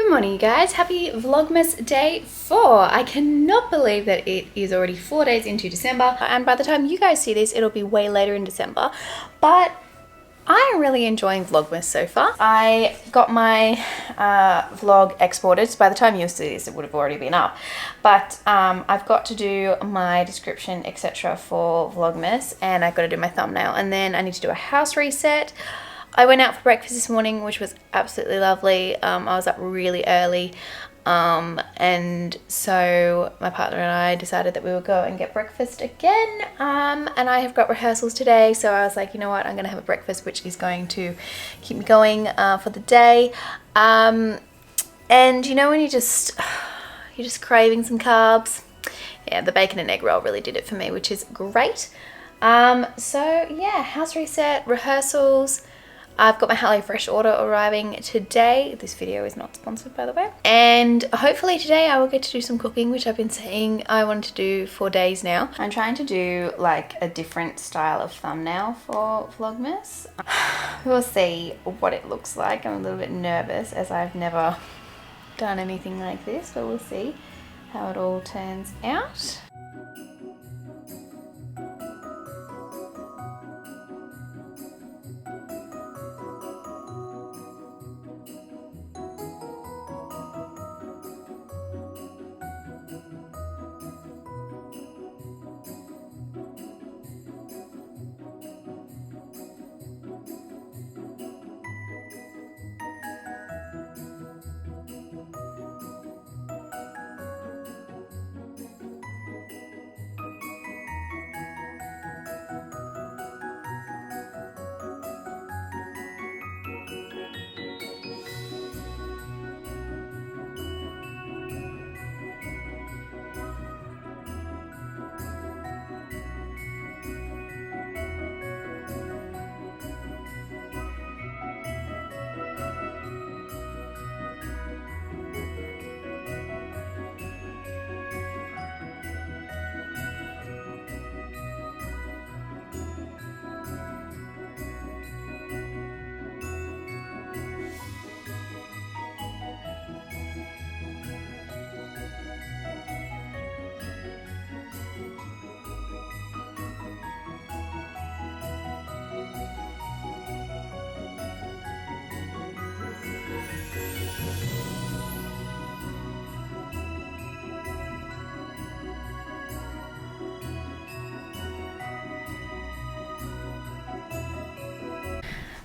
Good morning, you guys. Happy Vlogmas day 4. I cannot believe that it is already 4 days into December, and by the time you guys see this, it'll be way later in December. But I am really enjoying Vlogmas so far. I got my vlog exported, so by the time you see this, it would have already been up. But I've got to do my description, etc. for Vlogmas, and I've got to do my thumbnail, and then I need to do a house reset. I went out for breakfast this morning, which was absolutely lovely. I was up really early, and so my partner and I decided that we would go and get breakfast again, and I have got rehearsals today, so I was like, you know what, I'm going to have a breakfast which is going to keep me going for the day. And you know when you're just craving some carbs? Yeah, the bacon and egg roll really did it for me, which is great. So yeah, house reset, rehearsals. I've got my HelloFresh order arriving today. This video is not sponsored, by the way. And hopefully today I will get to do some cooking, which I've been saying I want to do for days now. I'm trying to do like a different style of thumbnail for Vlogmas. We'll see what it looks like. I'm a little bit nervous as I've never done anything like this, but we'll see how it all turns out.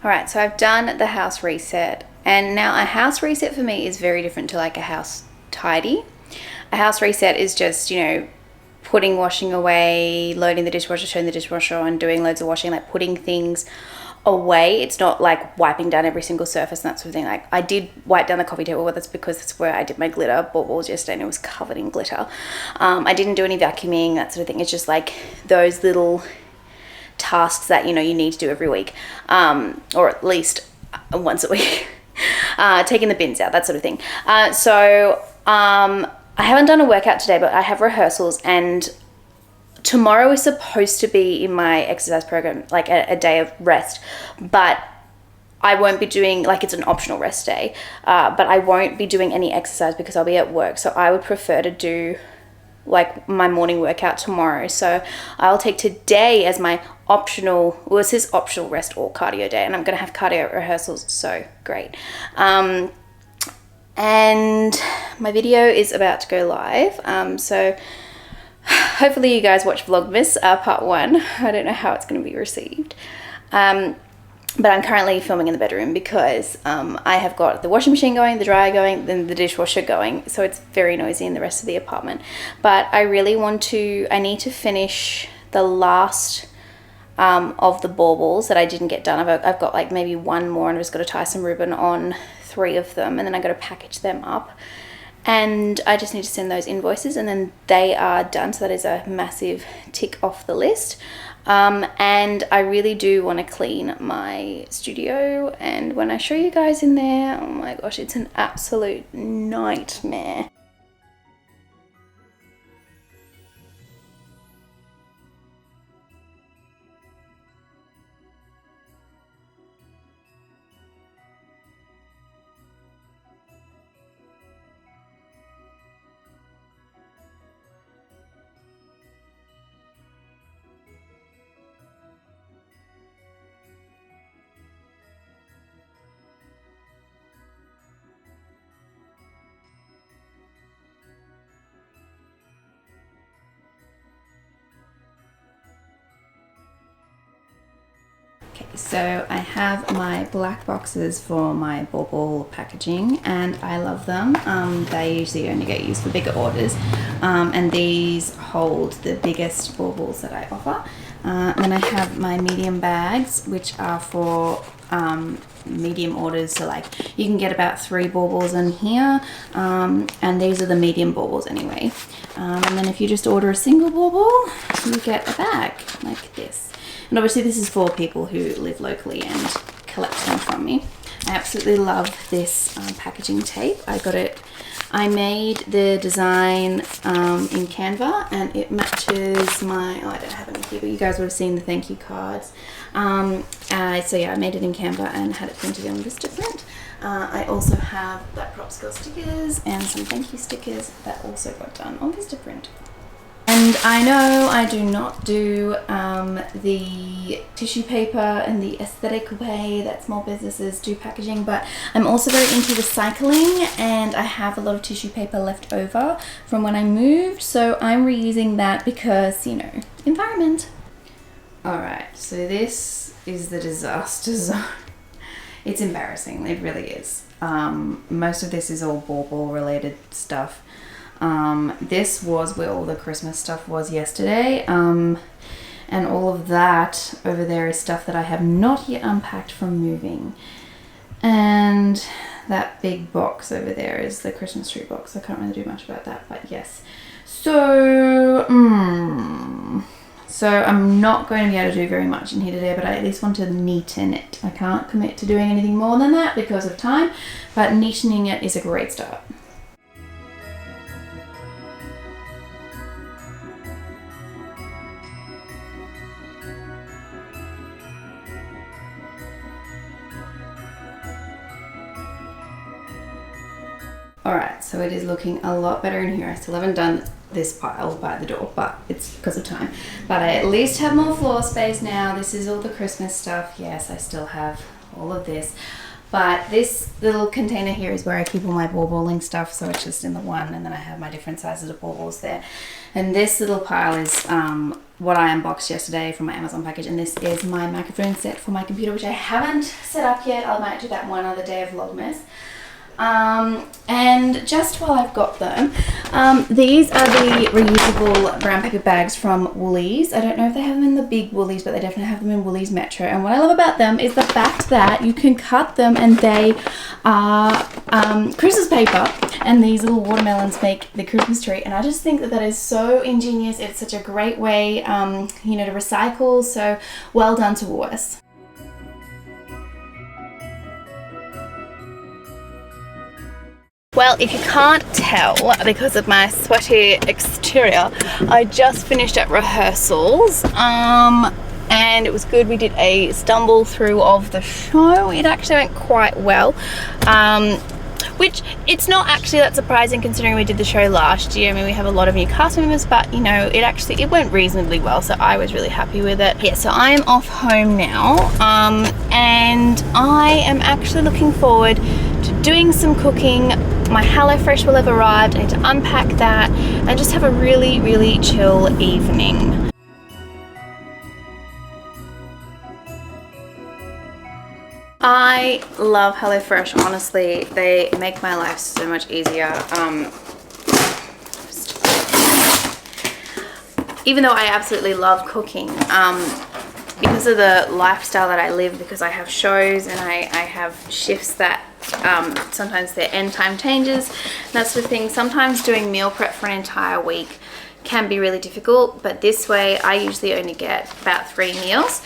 Alright, so I've done the house reset, and now a house reset for me is very different to like a house tidy. A house reset is just, you know, putting washing away, loading the dishwasher, turning the dishwasher on, doing loads of washing, like putting things away. It's not like wiping down every single surface and that sort of thing. Like I did wipe down the coffee table, but that's because that's where I did my glitter baubles yesterday and it was covered in glitter. I didn't do any vacuuming, that sort of thing. It's just like those little tasks that you know you need to do every week, or at least once a week. Taking the bins out, that sort of thing. So I haven't done a workout today, but I have rehearsals, and tomorrow is supposed to be in my exercise program, like a day of rest, but I won't be doing, like it's an optional rest day, but I won't be doing any exercise because I'll be at work. So I would prefer to do like my morning workout tomorrow. So I'll take today as my optional, well, it says optional rest or cardio day, and I'm going to have cardio rehearsals, so great. And my video is about to go live, so hopefully you guys watch Vlogmas part 1. I don't know how it's going to be received. But I'm currently filming in the bedroom because I have got the washing machine going, the dryer going, then the dishwasher going. So it's very noisy in the rest of the apartment. But I really I need to finish the last of the baubles that I didn't get done. I've got like maybe one more, and I've just got to tie some ribbon on 3 of them, and then I've got to package them up. And I just need to send those invoices, and then they are done. So that is a massive tick off the list. And I really do want to clean my studio, and when I show you guys in there, oh my gosh, it's an absolute nightmare. So I have my black boxes for my bauble packaging, and I love them. They usually only get used for bigger orders, and these hold the biggest baubles that I offer. Then I have my medium bags, which are for medium orders, so like you can get about 3 baubles in here, and these are the medium baubles anyway. And then if you just order a single bauble, you get a bag like this. And obviously this is for people who live locally and collect them from me. I absolutely love this packaging tape. I made the design in Canva, and it matches my, I don't have any here, but you guys would have seen the thank you cards. So yeah, I made it in Canva and had it printed on Vistaprint. I also have Black Propsicle stickers and some thank you stickers that also got done on Vistaprint. And I know I do not do the tissue paper in the aesthetic way that small businesses do packaging, but I'm also very into recycling, and I have a lot of tissue paper left over from when I moved, so I'm reusing that because, you know, environment. Alright, so this is the disaster zone. It's embarrassing, it really is. Most of this is all bauble related stuff. This was where all the Christmas stuff was yesterday, and all of that over there is stuff that I have not yet unpacked from moving. And that big box over there is the Christmas tree box. I can't really do much about that, but yes. So, so I'm not going to be able to do very much in here today, but I at least want to neaten it. I can't commit to doing anything more than that because of time, but neatening it is a great start. Alright, so it is looking a lot better in here. I still haven't done this pile by the door, but it's because of time. But I at least have more floor space now. This is all the Christmas stuff. Yes, I still have all of this. But this little container here is where I keep all my bauble stuff, so it's just in the one, and then I have my different sizes of baubles there. And this little pile is what I unboxed yesterday from my Amazon package, and this is my microphone set for my computer, which I haven't set up yet. I might do that one other day of Vlogmas. And just while I've got them, these are the reusable brown paper bags from Woolies. I don't know if they have them in the big Woolies, but they definitely have them in Woolies Metro. And what I love about them is the fact that you can cut them and they are Christmas paper, and these little watermelons make the Christmas tree. And I just think that that is so ingenious. It's such a great way, you know, to recycle. So well done to Woolworths. Well, if you can't tell because of my sweaty exterior, I just finished at rehearsals, and it was good. We did a stumble through of the show. It actually went quite well, which it's not actually that surprising considering we did the show last year. I mean, we have a lot of new cast members, but you know, it went reasonably well, so I was really happy with it. Yeah, so I am off home now, and I am actually looking forward to doing some cooking. My HelloFresh will have arrived. I need to unpack that and just have a really, really chill evening. I love HelloFresh, honestly. They make my life so much easier. Even though I absolutely love cooking, because of the lifestyle that I live, because I have shows and I have shifts that sometimes their end time changes, that sort of thing. Sometimes doing meal prep for an entire week can be really difficult, but this way I usually only get about 3 meals.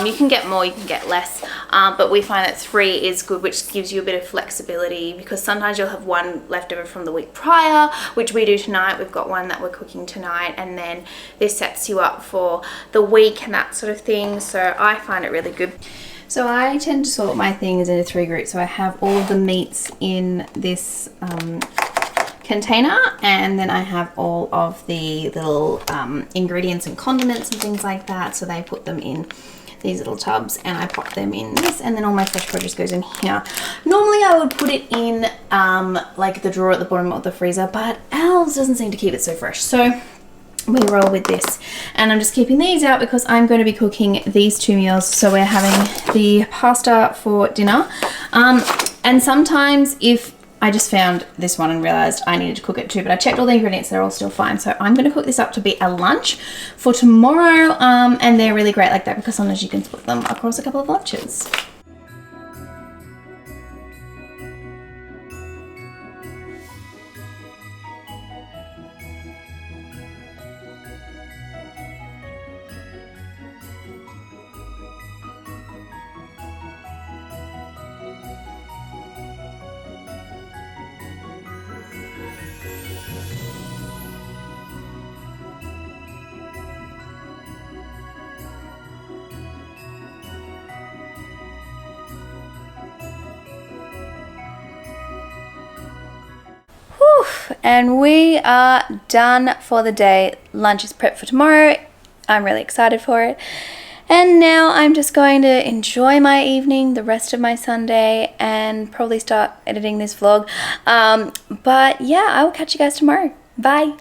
You can get more, you can get less, but we find that 3 is good, which gives you a bit of flexibility, because sometimes you'll have one left over from the week prior, which we do tonight. We've got one that we're cooking tonight, and then this sets you up for the week and that sort of thing. So I find it really good. So I tend to sort my things into 3 groups. So I have all the meats in this container, and then I have all of the little ingredients and condiments and things like that. So they put them in these little tubs, and I pop them in this, and then all my fresh produce goes in here. Normally I would put it in like the drawer at the bottom of the freezer, but Al's doesn't seem to keep it so fresh. So we roll with this. And I'm just keeping these out because I'm going to be cooking these 2 meals. So we're having the pasta for dinner. And sometimes if I just found this one and realized I needed to cook it too, but I checked all the ingredients, they're all still fine. So I'm going to cook this up to be a lunch for tomorrow. And they're really great like that because sometimes you can split them across a couple of lunches. And we are done for the day. Lunch is prepped for tomorrow. I'm really excited for it. And now I'm just going to enjoy my evening, the rest of my Sunday, and probably start editing this vlog. But yeah, I will catch you guys tomorrow. Bye.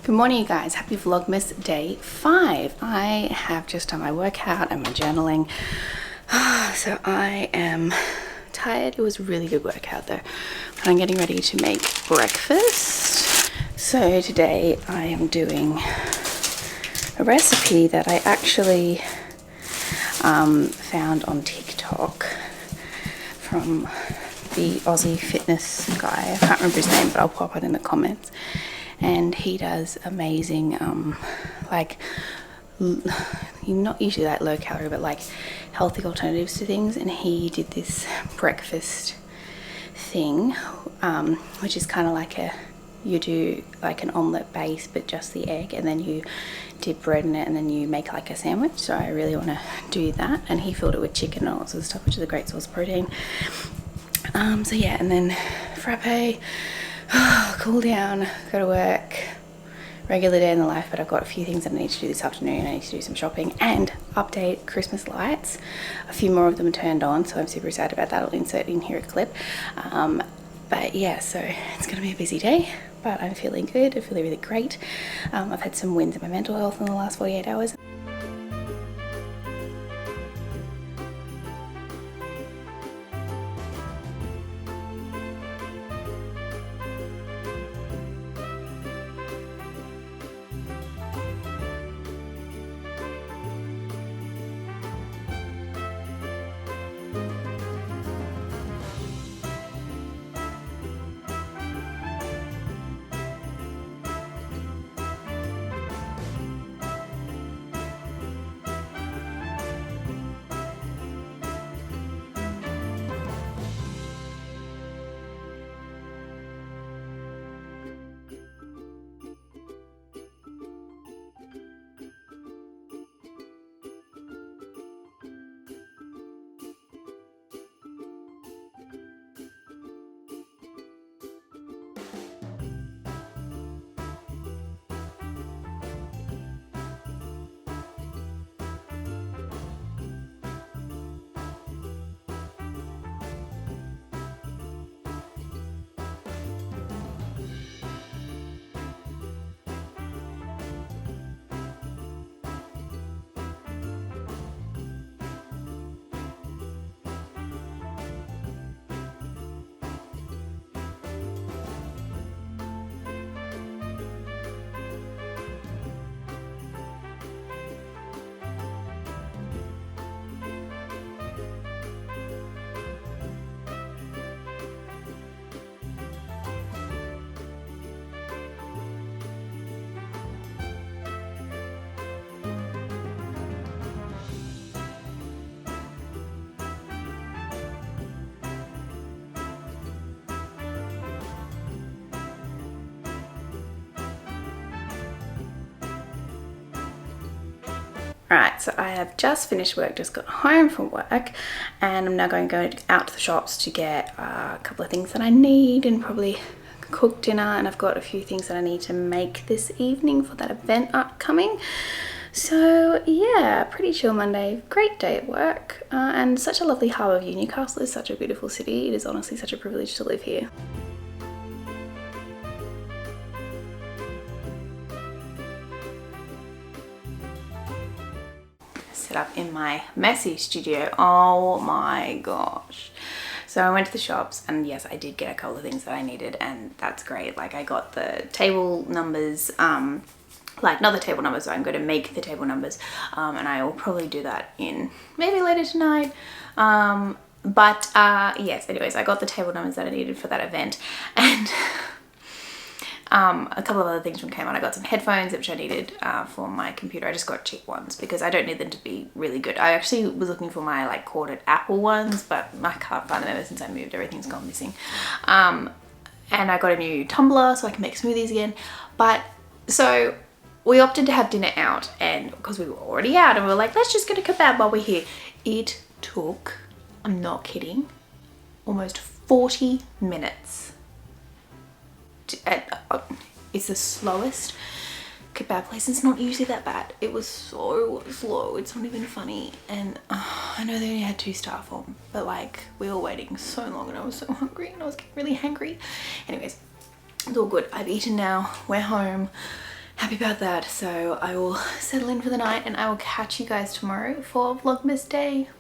Good morning, you guys. Happy Vlogmas day 5. I have just done my workout and my journaling. So I am tired. It was a really good workout though. And I'm getting ready to make breakfast. So today I am doing a recipe that I actually found on TikTok from the Aussie fitness guy. I can't remember his name, but I'll pop it in the comments. And he does amazing, like, not usually like low calorie, but like healthy alternatives to things. And he did this breakfast thing, which is kind of like you do like an omelette base, but just the egg, and then you dip bread in it, and then you make like a sandwich. So I really want to do that. And he filled it with chicken and all sorts of stuff, which is a great source of protein. So yeah, and then frappe. Cool down, go to work, regular day in the life, but I've got a few things that I need to do this afternoon. I need to do some shopping and update Christmas lights. A few more of them are turned on, so I'm super excited about that. I'll insert in here a clip. But yeah, so it's going to be a busy day, but I'm feeling good. I'm feeling really great. I've had some wins in my mental health in the last 48 hours. Alright, so I have just finished work, just got home from work, and I'm now going to go out to the shops to get a couple of things that I need, and probably cook dinner, and I've got a few things that I need to make this evening for that event upcoming. So yeah, pretty chill Monday, great day at work, and such a lovely harbour view. Newcastle is such a beautiful city. It is honestly such a privilege to live here. Set up in my messy studio. Oh my gosh. So I went to the shops, and yes, I did get a couple of things that I needed, and that's great. Like, I got the table numbers, like not the table numbers, so I'm going to make the table numbers, and I will probably do that in maybe later tonight. Yes, anyways, I got the table numbers that I needed for that event, and a couple of other things from Kmart. I got some headphones, which I needed for my computer. I just got cheap ones because I don't need them to be really good. I actually was looking for my like corded Apple ones, but I can't find them ever since I moved. Everything's gone missing. And I got a new tumbler so I can make smoothies again. But so we opted to have dinner out, and because we were already out, and we were like, let's just get a kebab while we're here. It took, I'm not kidding, almost 40 minutes. It's the slowest kebab place. It's not usually that bad. It was so slow. It's not even funny. And I know they only had 2 staff on, but like we were waiting so long, and I was so hungry, and I was getting really hangry. Anyways, it's all good. I've eaten now. We're home. Happy about that. So I will settle in for the night, and I will catch you guys tomorrow for Vlogmas day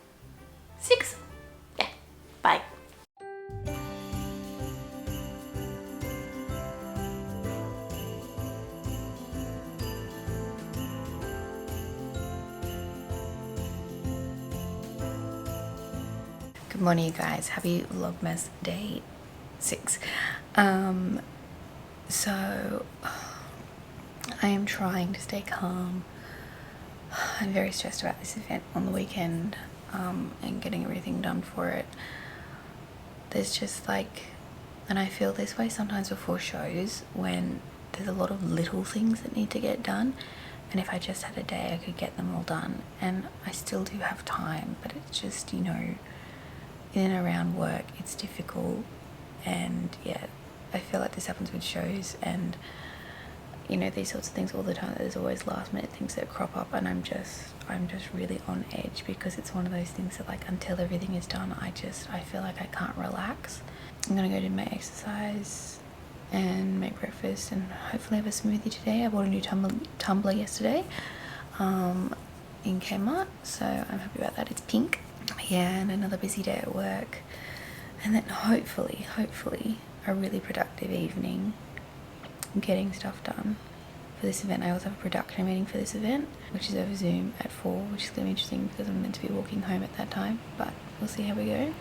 6. Yeah. Bye. Good morning, you guys. Happy Vlogmas day 6. So I am trying to stay calm. I'm very stressed about this event on the weekend, and getting everything done for it. There's just like, and I feel this way sometimes before shows, when there's a lot of little things that need to get done, and if I just had a day I could get them all done, and I still do have time, but it's just, you know, in and around work it's difficult. And yeah, I feel like this happens with shows, and you know, these sorts of things all the time. There's always last minute things that crop up, and I'm just really on edge, because it's one of those things that like until everything is done, I feel like I can't relax. I'm gonna go do my exercise and make breakfast, and hopefully have a smoothie today. I bought a new tumbler yesterday in Kmart, so I'm happy about that. It's pink. Yeah, and another busy day at work, and then hopefully a really productive evening getting stuff done for this event. I also have a production meeting for this event, which is over Zoom at 4, which is going to be interesting because I'm meant to be walking home at that time, but we'll see how we go.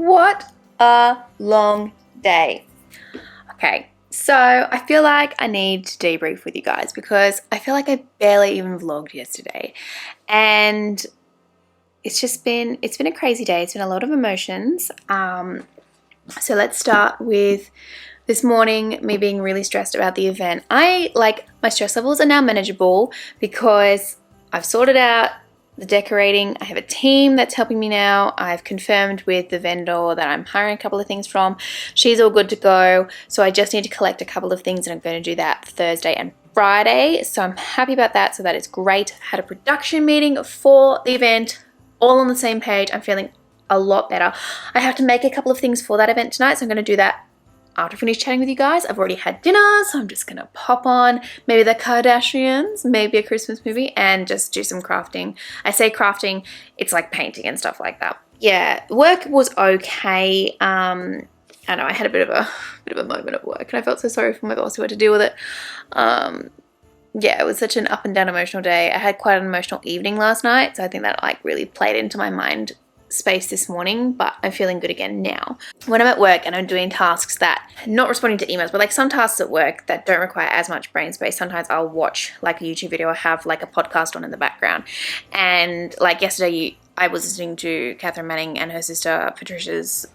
What a long day. Okay, so I feel like I need to debrief with you guys because I feel like I barely even vlogged yesterday. And it's been a crazy day. It's been a lot of emotions. So let's start with this morning, me being really stressed about the event. My stress levels are now manageable because I've sorted out the decorating. I have a team that's helping me now. I've confirmed with the vendor that I'm hiring a couple of things from. She's all good to go. So I just need to collect a couple of things and I'm going to do that Thursday and Friday. So I'm happy about that. So that is great. I had a production meeting for the event, all on the same page. I'm feeling a lot better. I have to make a couple of things for that event tonight. So I'm going to do that after I finish chatting with you guys. I've already had dinner, so I'm just gonna pop on maybe the Kardashians, maybe a Christmas movie, and just do some crafting. I say crafting, it's like painting and stuff like that. Yeah, work was okay. I know I had a bit of a moment at work, and I felt so sorry for my boss who had to deal with it. Yeah, it was such an up and down emotional day. I had quite an emotional evening last night, so I think that like really played into my mind space this morning, but I'm feeling good again now. When I'm at work and I'm doing tasks that, not responding to emails, but like some tasks at work that don't require as much brain space, sometimes I'll watch like a YouTube video or have like a podcast on in the background. And like yesterday, I was listening to Catherine Manning and her sister Patricia's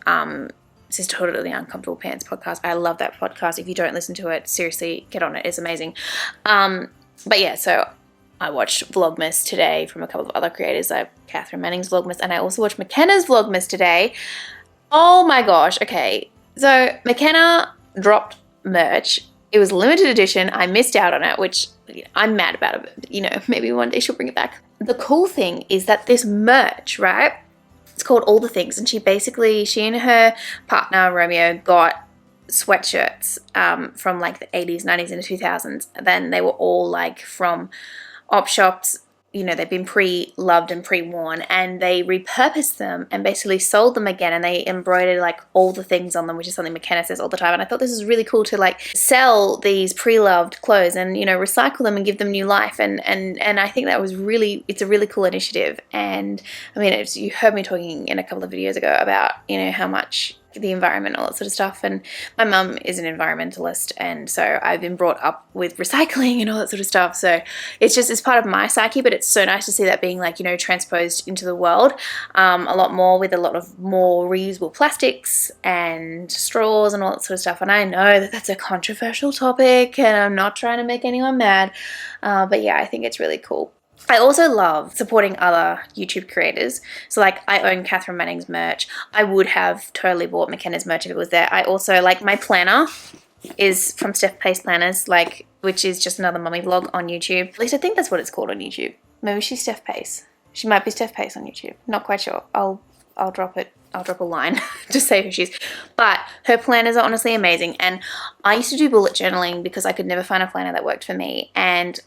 Sisterhood of the Uncomfortable Pants podcast. I love that podcast. If you don't listen to it, seriously, get on it. It's amazing. But yeah, so I watched Vlogmas today from a couple of other creators, like Catherine Manning's Vlogmas, and I also watched McKenna's Vlogmas today. Oh my gosh, okay. So McKenna dropped merch. It was limited edition. I missed out on it, which I'm mad about it, but maybe one day she'll bring it back. The cool thing is that this merch, right? It's called All the Things, and she and her partner, Romeo, got sweatshirts from like the 80s, 90s, and the 2000s. Then they were all like from op shops, they've been pre-loved and pre-worn, and they repurposed them and basically sold them again, and they embroidered like all the things on them, which is something McKenna says all the time. And I thought this was really cool to like sell these pre-loved clothes and recycle them and give them new life, and I think that was it's a really cool initiative. And I mean, you heard me talking in a couple of videos ago about how much the environment, all that sort of stuff, and my mum is an environmentalist, and so I've been brought up with recycling and all that sort of stuff, so it's part of my psyche. But it's so nice to see that being like transposed into the world a lot more, with a lot of more reusable plastics and straws and all that sort of stuff. And I know that that's a controversial topic and I'm not trying to make anyone mad, but yeah, I think it's really cool. I also love supporting other YouTube creators. So like I own Catherine Manning's merch. I would have totally bought McKenna's merch if it was there. I also like my planner is from Steph Pace Planners, which is just another mummy vlog on YouTube. At least I think that's what it's called on YouTube. Maybe she's Steph Pace. She might be Steph Pace on YouTube. Not quite sure. I'll drop it. I'll drop a line to say who she is. But her planners are honestly amazing. And I used to do bullet journaling because I could never find a planner that worked for me. And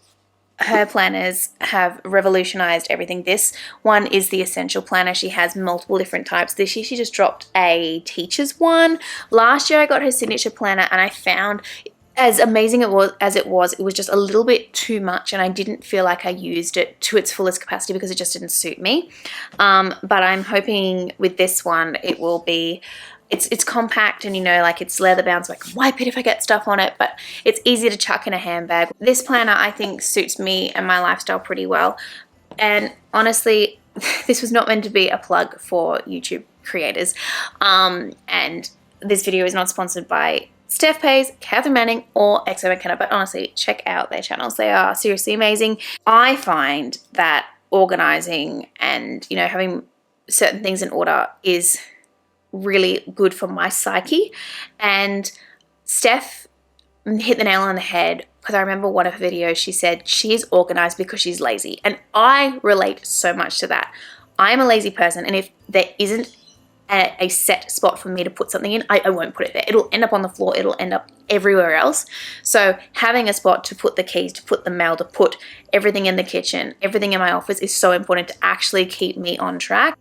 her planners have revolutionized everything. This one is the essential planner. She has multiple different types. This year she just dropped a teacher's one. Last year I got her signature planner, and I found, as amazing it was just a little bit too much, and I didn't feel like I used it to its fullest capacity because it just didn't suit me. But I'm hoping with this one it will be, it's compact, and it's leather bound, so I can wipe it if I get stuff on it, but it's easy to chuck in a handbag. This planner I think suits me and my lifestyle pretty well. And honestly, this was not meant to be a plug for YouTube creators. And this video is not sponsored by Steph Pace, Catherine Manning, or XO McKenna, but honestly, check out their channels. They are seriously amazing. I find that organizing and having certain things in order is really good for my psyche. And Steph hit the nail on the head, because I remember one of her videos, she said she's organized because she's lazy, and I relate so much to that. I am a lazy person, and if there isn't a set spot for me to put something in, I won't put it there. It'll end up on the floor, it'll end up everywhere else. So having a spot to put the keys, to put the mail, to put everything in the kitchen, everything in my office is so important to actually keep me on track.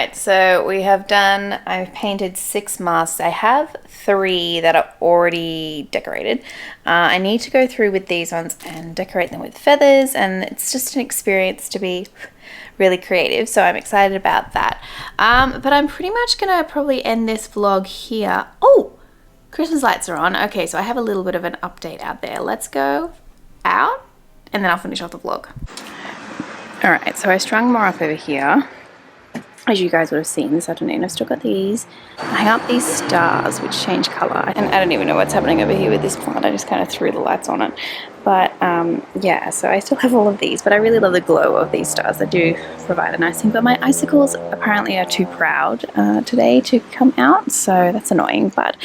right, so we have done, I've painted 6 masks. I have 3 that are already decorated. I need to go through with these ones and decorate them with feathers, and it's just an experience to be really creative, so I'm excited about that. But I'm pretty much gonna probably end this vlog here. Oh, Christmas lights are on. Okay, so I have a little bit of an update out there. Let's go out and then I'll finish off the vlog. All right, so I strung more up over here, as you guys would have seen this afternoon. I've still got these. I hang up these stars which change color, and I don't even know what's happening over here with this plant. I just kind of threw the lights on it. But yeah, so I still have all of these, but I really love the glow of these stars. They do provide a nice thing, but my icicles apparently are too proud today to come out, so that's annoying, but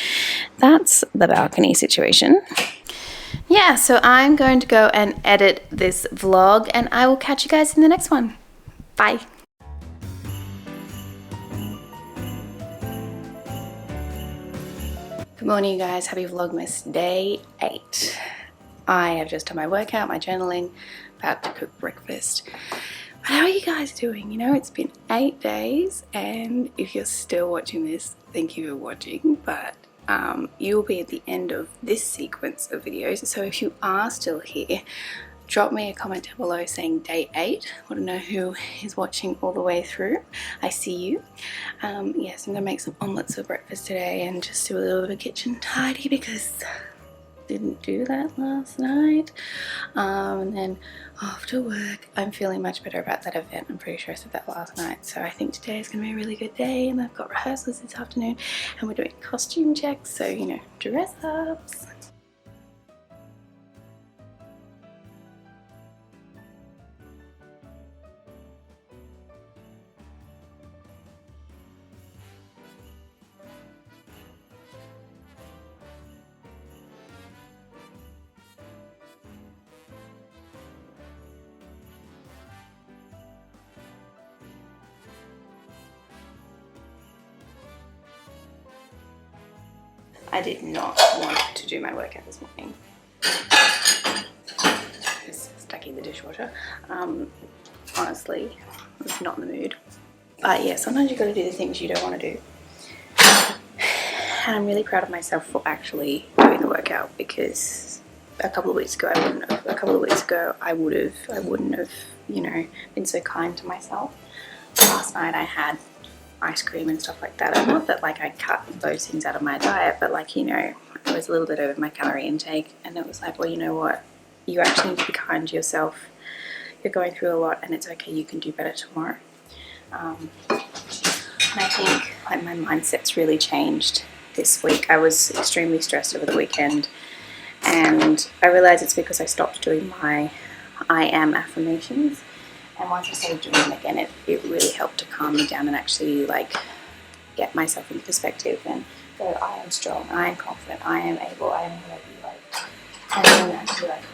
that's the balcony situation. Yeah, so I'm going to go and edit this vlog, and I will catch you guys in the next one. Bye. Good morning, you guys. Happy Vlogmas day 8. I have just done my workout, my journaling, about to cook breakfast. But how are you guys doing? You know, it's been 8 days, and if you're still watching this, thank you for watching. But you'll be at the end of this sequence of videos, so if you are still here, drop me a comment down below saying day 8. I want to know who is watching all the way through. I see you. Yes, I'm gonna make some omelets for breakfast today and just do a little bit of kitchen tidy because didn't do that last night. And then off to work. I'm feeling much better about that event. I'm pretty sure I said that last night. So I think today is going to be a really good day, and I've got rehearsals this afternoon and we're doing costume checks, so you know, dress ups. I did not want to do my workout this morning. Just stacking the dishwasher. Honestly, I was not in the mood. But yeah, sometimes you've got to do the things you don't want to do. And I'm really proud of myself for actually doing the workout, because a couple of weeks ago I wouldn't have. A couple of weeks ago I wouldn't have, you know, been so kind to myself. Last night I had ice cream and stuff like that. And not that like I cut those things out of my diet, but like, you know, I was a little bit over my calorie intake, and it was like, well, you know what, you actually need to be kind to yourself. You're going through a lot, and it's okay, you can do better tomorrow. And I think like my mindset's really changed this week. I was extremely stressed over the weekend, and I realized it's because I stopped doing my I am affirmations. And once I started doing them again, it really helped to calm me down and actually like get myself in perspective and go, I am strong, I am confident, I am able, I am ready. Like, and then actually like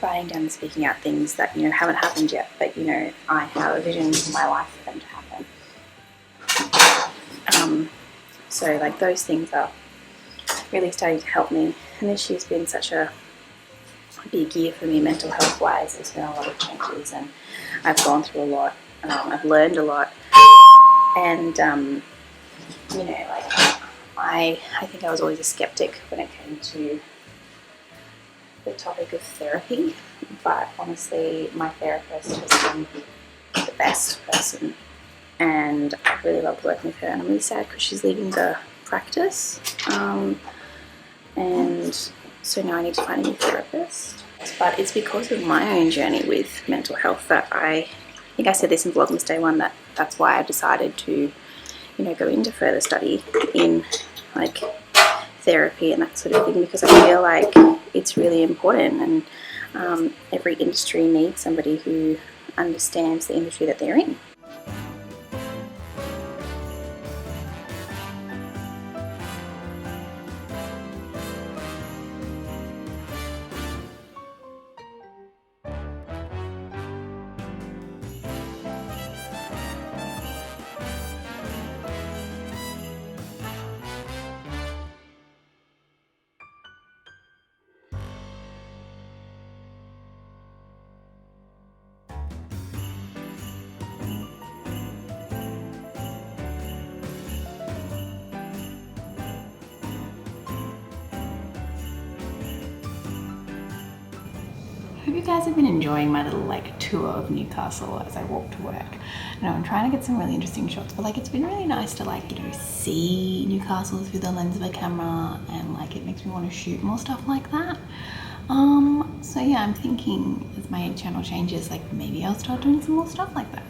writing down and speaking out things that, you know, haven't happened yet, but you know, I have a vision for my life for them to happen. So like those things are really starting to help me. And this year's been such a big year for me mental health wise. There's been a lot of changes, and I've gone through a lot. I've learned a lot, and you know, like I think I was always a skeptic when it came to the topic of therapy, but honestly my therapist has been the best person, and I really loved working with her. And I'm really sad because she's leaving the practice, and so now I need to find a new therapist. But it's because of my own journey with mental health that I think I said this in Vlogmas Day 1, that's why I decided to, you know, go into further study in like therapy and that sort of thing, because I feel like it's really important, and every industry needs somebody who understands the industry that they're in. Hope you guys have been enjoying my little like tour of Newcastle as I walk to work. You know, I'm trying to get some really interesting shots, but like it's been really nice to like, you know, see Newcastle through the lens of a camera, and like it makes me want to shoot more stuff like that. So yeah, I'm thinking as my channel changes, like maybe I'll start doing some more stuff like that.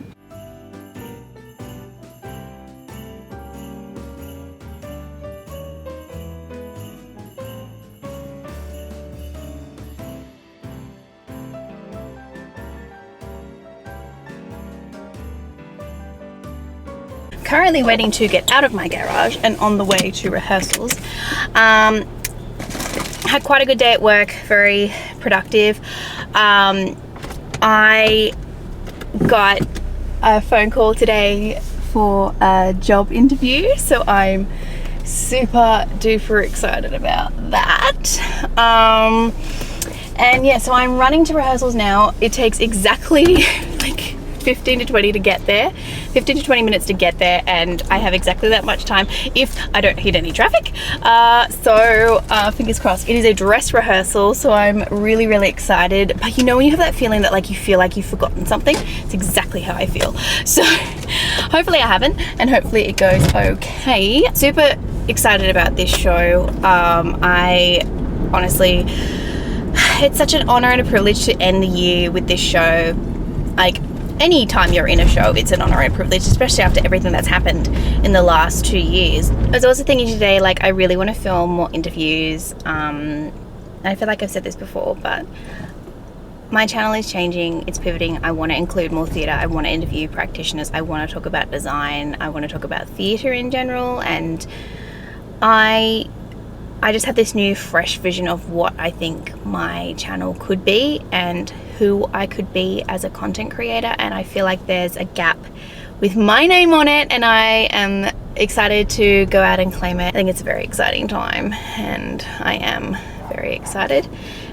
Currently waiting to get out of my garage and on the way to rehearsals. Had quite a good day at work, very productive. I got a phone call today for a job interview, so I'm super duper excited about that. And yeah, so I'm running to rehearsals now. It takes exactly like 15 to 20 to get there, 15 to 20 minutes to get there, and I have exactly that much time if I don't hit any traffic. So fingers crossed. It is a dress rehearsal, so I'm really excited. But you know when you have that feeling that like you feel like you've forgotten something? It's exactly how I feel. So hopefully I haven't, and hopefully it goes okay. Super excited about this show. I honestly, it's such an honor and a privilege to end the year with this show. Like, any time you're in a show, it's an honor and privilege, especially after everything that's happened in the last 2 years. I was also thinking today, like, I really want to film more interviews. I feel like I've said this before, but my channel is changing, it's pivoting. I want to include more theatre, I want to interview practitioners, I want to talk about design, I want to talk about theatre in general, and I just have this new fresh vision of what I think my channel could be and who I could be as a content creator, and I feel like there's a gap with my name on it, and I am excited to go out and claim it. I think it's a very exciting time, and I am very excited,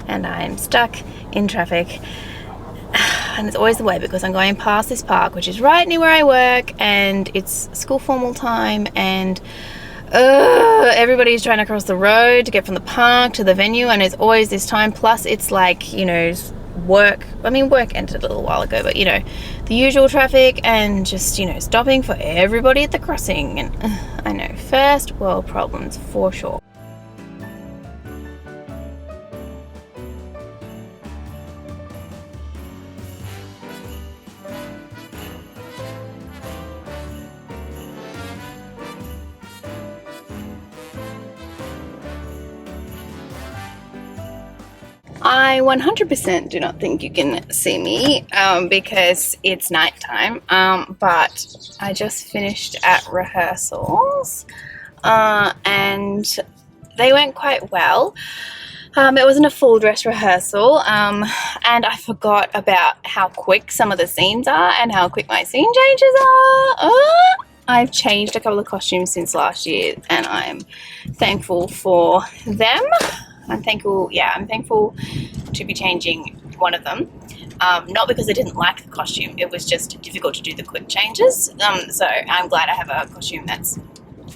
and I'm stuck in traffic, and it's always the way because I'm going past this park, which is right near where I work, and it's school formal time, and everybody's trying to cross the road to get from the park to the venue, and it's always this time. Plus it's like, you know, work ended a little while ago, but you know, the usual traffic, and just, you know, stopping for everybody at the crossing, and I know, first world problems for sure. I 100% do not think you can see me because it's nighttime, but I just finished at rehearsals and they went quite well. It wasn't a full dress rehearsal, and I forgot about how quick some of the scenes are and how quick my scene changes are. I've changed a couple of costumes since last year, and I'm thankful for them. I'm thankful to be changing one of them. Not because I didn't like the costume, it was just difficult to do the quick changes. So I'm glad I have a costume that's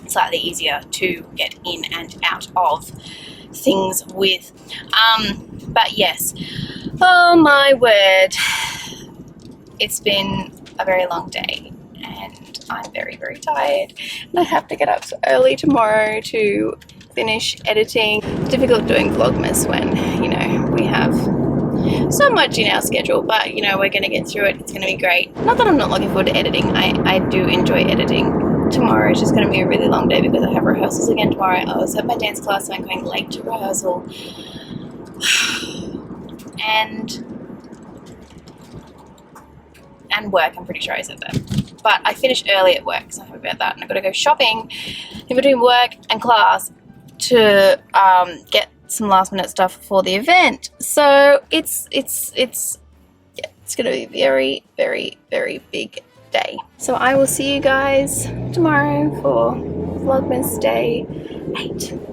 slightly easier to get in and out of things with. But yes, oh my word, it's been a very long day, and I'm very tired, and I have to get up so early tomorrow to finish editing. It's difficult doing Vlogmas when, you know, we have so much in our schedule, but you know, we're gonna get through it. It's gonna be great. Not that I'm not looking forward to editing. I do enjoy editing. Tomorrow is just gonna be a really long day because I have rehearsals again tomorrow. I also have my dance class, so I'm going late to rehearsal. and work, I'm pretty sure I said that. But I finish early at work, so I'm happy about that. And I've got to go shopping in between work and class to get some last minute stuff for the event. So it's gonna be a very big day. So I will see you guys tomorrow for Vlogmas day 8.